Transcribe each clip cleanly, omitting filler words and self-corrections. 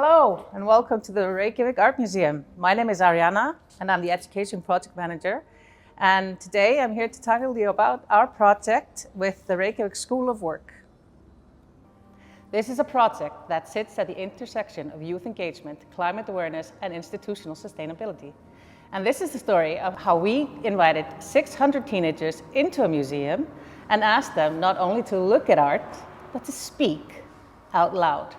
Hello and welcome to the Reykjavík Art Museum. My name is Ariana and I'm the Education Project Manager. And today I'm here to tell you about our project with the Reykjavík School of Work. This is a project that sits at the intersection of youth engagement, climate awareness and institutional sustainability. And this is the story of how we invited 600 teenagers into a museum and asked them not only to look at art, but to speak out loud.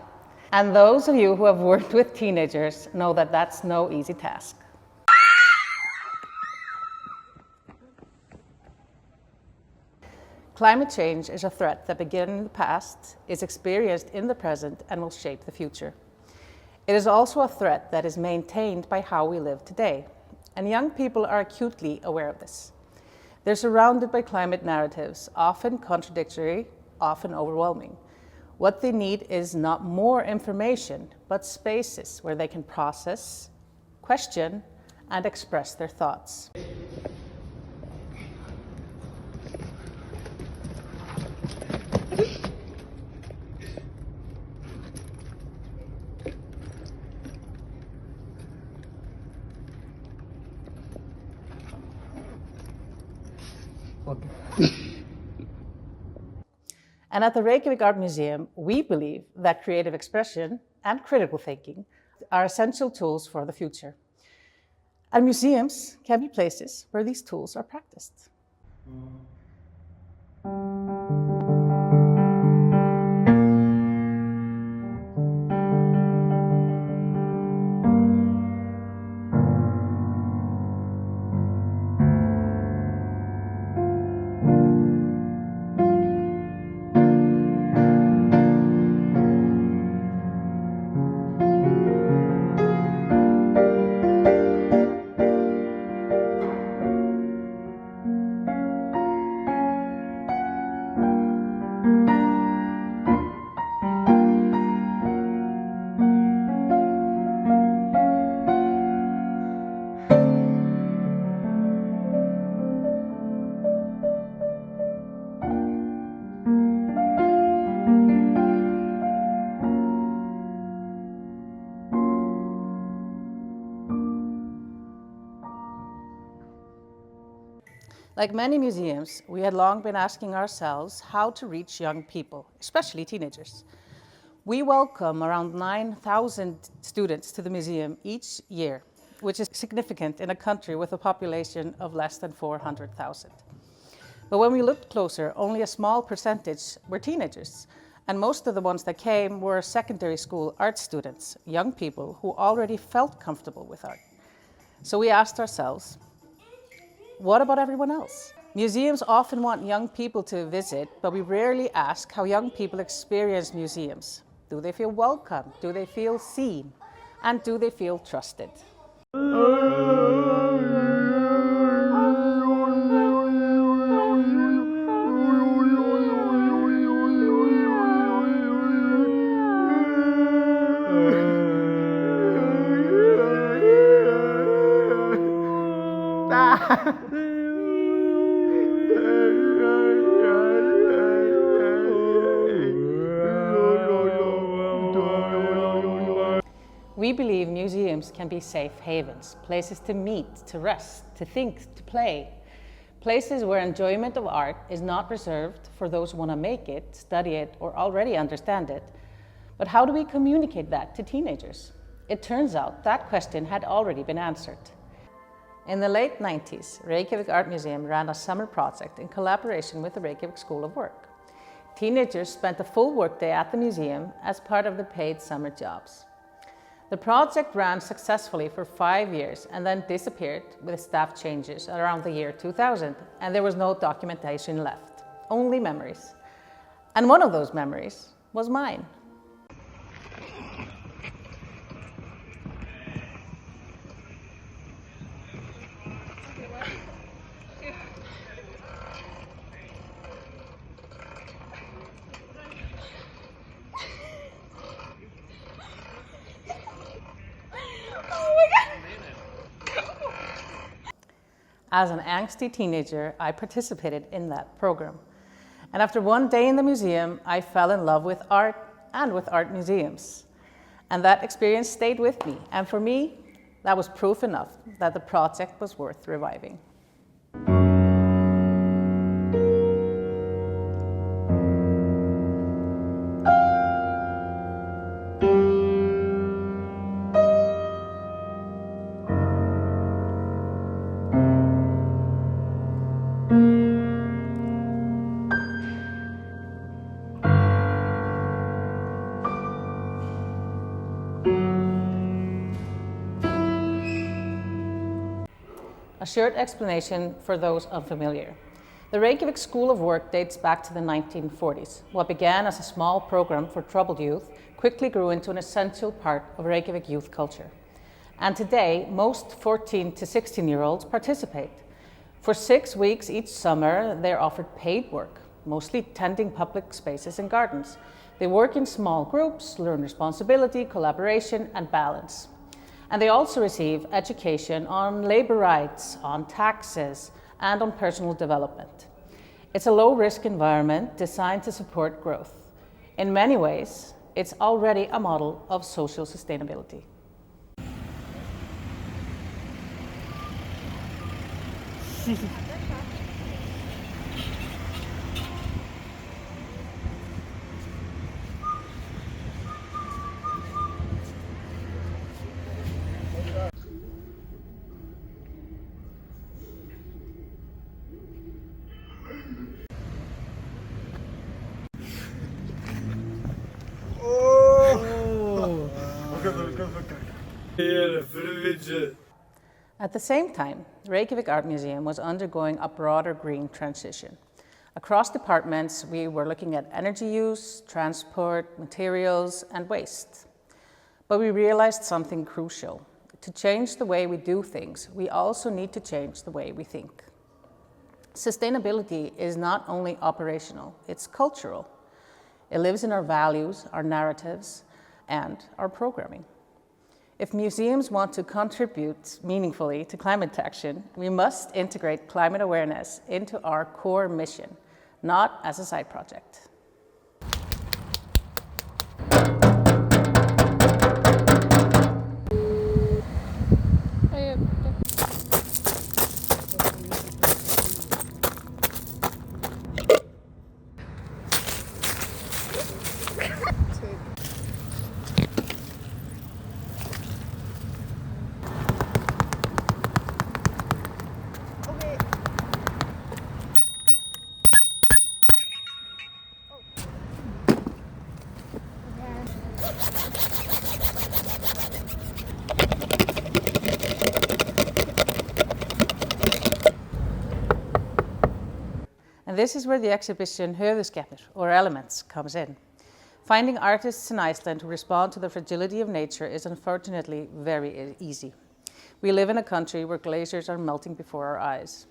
And those of you who have worked with teenagers know that that's no easy task. Climate change is a threat that began in the past, is experienced in the present, and will shape the future. It is also a threat that is maintained by how we live today. And young people are acutely aware of this. They're surrounded by climate narratives, often contradictory, often overwhelming. What they need is not more information, but spaces where they can process, question, and express their thoughts. And at the Reykjavík Art Museum, we believe that creative expression and critical thinking are essential tools for the future. And museums can be places where these tools are practiced. Like many museums, we had long been asking ourselves how to reach young people, especially teenagers. We welcome around 9,000 students to the museum each year, which is significant in a country with a population of less than 400,000. But when we looked closer, only a small percentage were teenagers, and most of the ones that came were secondary school art students, young people who already felt comfortable with art. So we asked ourselves, what about everyone else? Museums often want young people to visit, but we rarely ask how young people experience museums. Do they feel welcome? Do they feel seen? And do they feel trusted? We believe museums can be safe havens, places to meet, to rest, to think, to play. Places where enjoyment of art is not reserved for those who want to make it, study it, or already understand it. But how do we communicate that to teenagers? It turns out that question had already been answered. In the late 90s, Reykjavík Art Museum ran a summer project in collaboration with the Reykjavík School of Work. Teenagers spent a full workday at the museum as part of the paid summer jobs. The project ran successfully for 5 years and then disappeared with staff changes around the year 2000, and there was no documentation left, only memories. And one of those memories was mine. As an angsty teenager, I participated in that program. And after one day in the museum, I fell in love with art and with art museums. And that experience stayed with me. And for me, that was proof enough that the project was worth reviving. A short explanation for those unfamiliar. The Reykjavík School of Work dates back to the 1940s. What began as a small program for troubled youth quickly grew into an essential part of Reykjavík youth culture. And today, most 14 to 16-year-olds participate. For 6 weeks each summer, they're offered paid work, mostly tending public spaces and gardens. They work in small groups, learn responsibility, collaboration, and balance. And they also receive education on labor rights, on taxes, and on personal development. It's a low-risk environment designed to support growth. In many ways, it's already a model of social sustainability. At the same time, the Reykjavík Art Museum was undergoing a broader green transition. Across departments, we were looking at energy use, transport, materials, and waste. But we realized something crucial. To change the way we do things, we also need to change the way we think. Sustainability is not only operational, it's cultural. It lives in our values, our narratives, and our programming. If museums want to contribute meaningfully to climate action, we must integrate climate awareness into our core mission, not as a side project. And this is where the exhibition Höfuðskepnur, or Elements, comes in. Finding artists in Iceland who respond to the fragility of nature is unfortunately very easy. We live in a country where glaciers are melting before our eyes.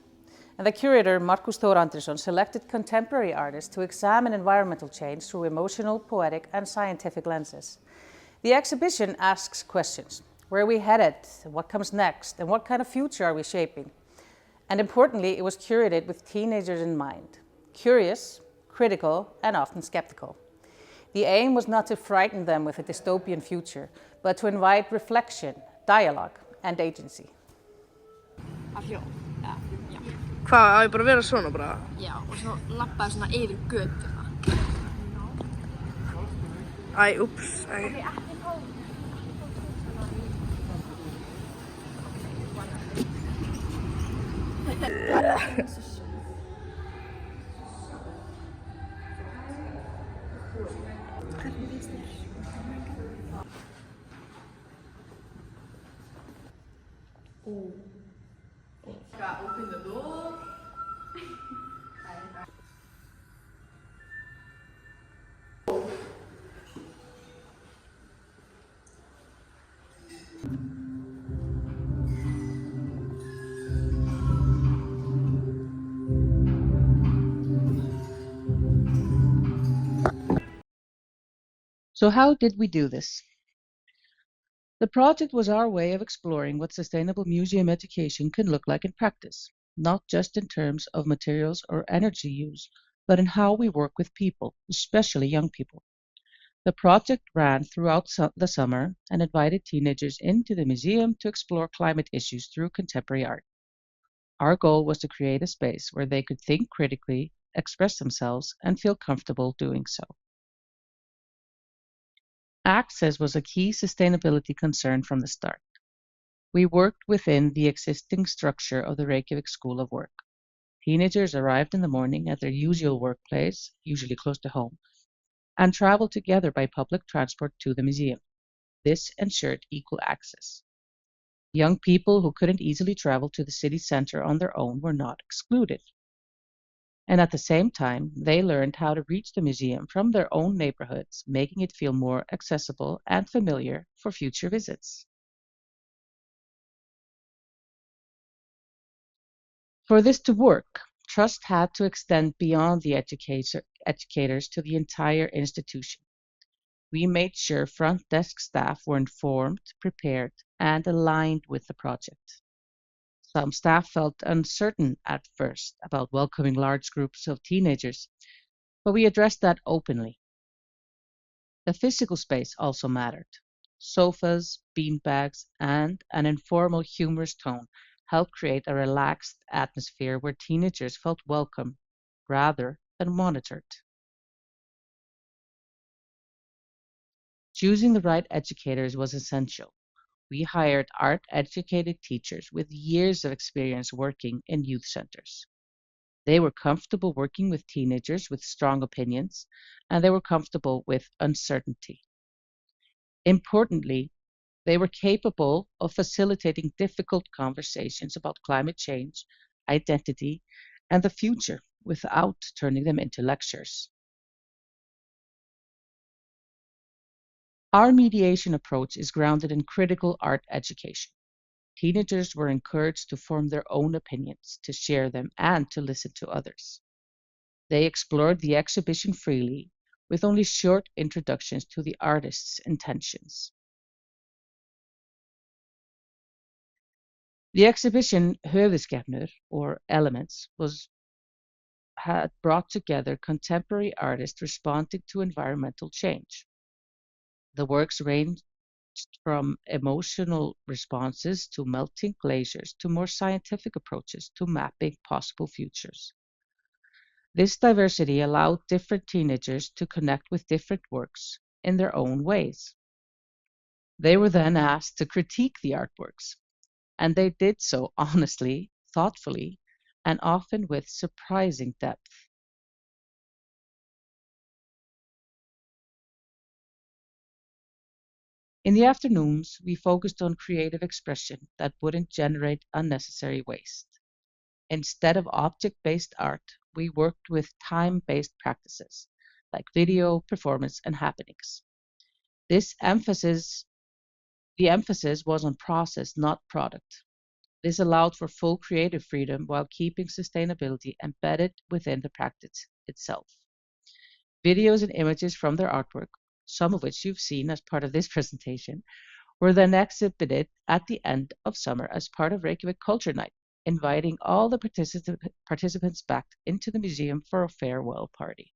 And the curator, Markus Thor Andrésson, selected contemporary artists to examine environmental change through emotional, poetic, and scientific lenses. The exhibition asks questions. Where are we headed? What comes next? And what kind of future are we shaping? And importantly, it was curated with teenagers in mind. Curious, critical, and often skeptical. The aim was not to frighten them with a dystopian future, but to invite reflection, dialogue, and agency. Hvað, á ég bara að vera svona bara? Já, og svo labbaði svona yfir götuna. Æ, úps, æ. Open the door. So how did we do this? The project was our way of exploring what sustainable museum education can look like in practice, not just in terms of materials or energy use, but in how we work with people, especially young people. The project ran throughout the summer and invited teenagers into the museum to explore climate issues through contemporary art. Our goal was to create a space where they could think critically, express themselves, and feel comfortable doing so. Access was a key sustainability concern from the start. We worked within the existing structure of the Reykjavík School of Work. Teenagers arrived in the morning at their usual workplace, usually close to home, and traveled together by public transport to the museum. This ensured equal access. Young people who couldn't easily travel to the city center on their own were not excluded. And at the same time, they learned how to reach the museum from their own neighborhoods, making it feel more accessible and familiar for future visits. For this to work, trust had to extend beyond the educators to the entire institution. We made sure front desk staff were informed, prepared, and aligned with the project. Some staff felt uncertain at first about welcoming large groups of teenagers, but we addressed that openly. The physical space also mattered. Sofas, beanbags, and an informal, humorous tone helped create a relaxed atmosphere where teenagers felt welcome rather than monitored. Choosing the right educators was essential. We hired art-educated teachers with years of experience working in youth centers. They were comfortable working with teenagers with strong opinions, and they were comfortable with uncertainty. Importantly, they were capable of facilitating difficult conversations about climate change, identity, and the future without turning them into lectures. Our mediation approach is grounded in critical art education. Teenagers were encouraged to form their own opinions, to share them, and to listen to others. They explored the exhibition freely, with only short introductions to the artist's intentions. The exhibition Höfuðskepnur, or Elements, had brought together contemporary artists responding to environmental change. The works ranged from emotional responses to melting glaciers to more scientific approaches to mapping possible futures. This diversity allowed different teenagers to connect with different works in their own ways. They were then asked to critique the artworks, and they did so honestly, thoughtfully, and often with surprising depth. In the afternoons, we focused on creative expression that wouldn't generate unnecessary waste. Instead of object-based art, we worked with time-based practices, like video, performance, and happenings. The emphasis was on process, not product. This allowed for full creative freedom while keeping sustainability embedded within the practice itself. Videos and images from their artwork, some of which you've seen as part of this presentation, were then exhibited at the end of summer as part of Reykjavík Culture Night, inviting all the participants back into the museum for a farewell party.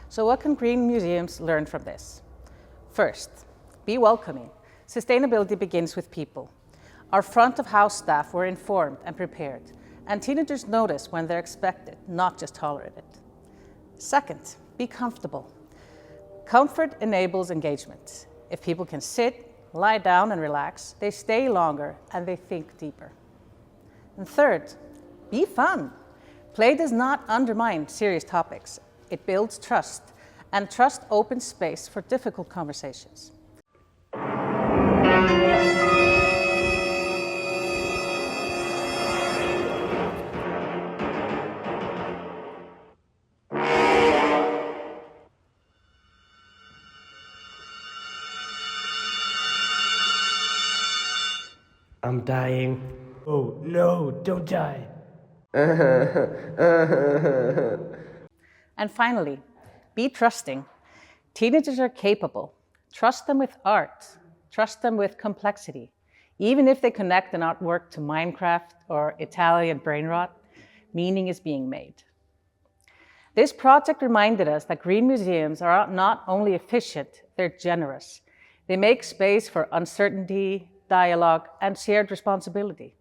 So what can green museums learn from this? First, be welcoming. Sustainability begins with people. Our front of house staff were informed and prepared, and teenagers notice when they're expected, not just tolerated. Second, be comfortable. Comfort enables engagement. If people can sit, lie down and relax, they stay longer and they think deeper. And third, be fun. Play does not undermine serious topics. It builds trust, and trust opens space for difficult conversations. I'm dying. Oh, no, don't die. And finally, be trusting. Teenagers are capable. Trust them with art. Trust them with complexity. Even if they connect an artwork to Minecraft or Italian brain rot, meaning is being made. This project reminded us that green museums are not only efficient, they're generous. They make space for uncertainty, dialogue, and shared responsibility.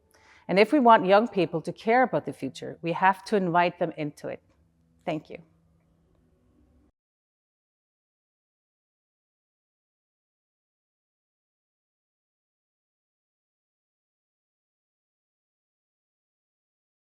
And if we want young people to care about the future, we have to invite them into it. Thank you.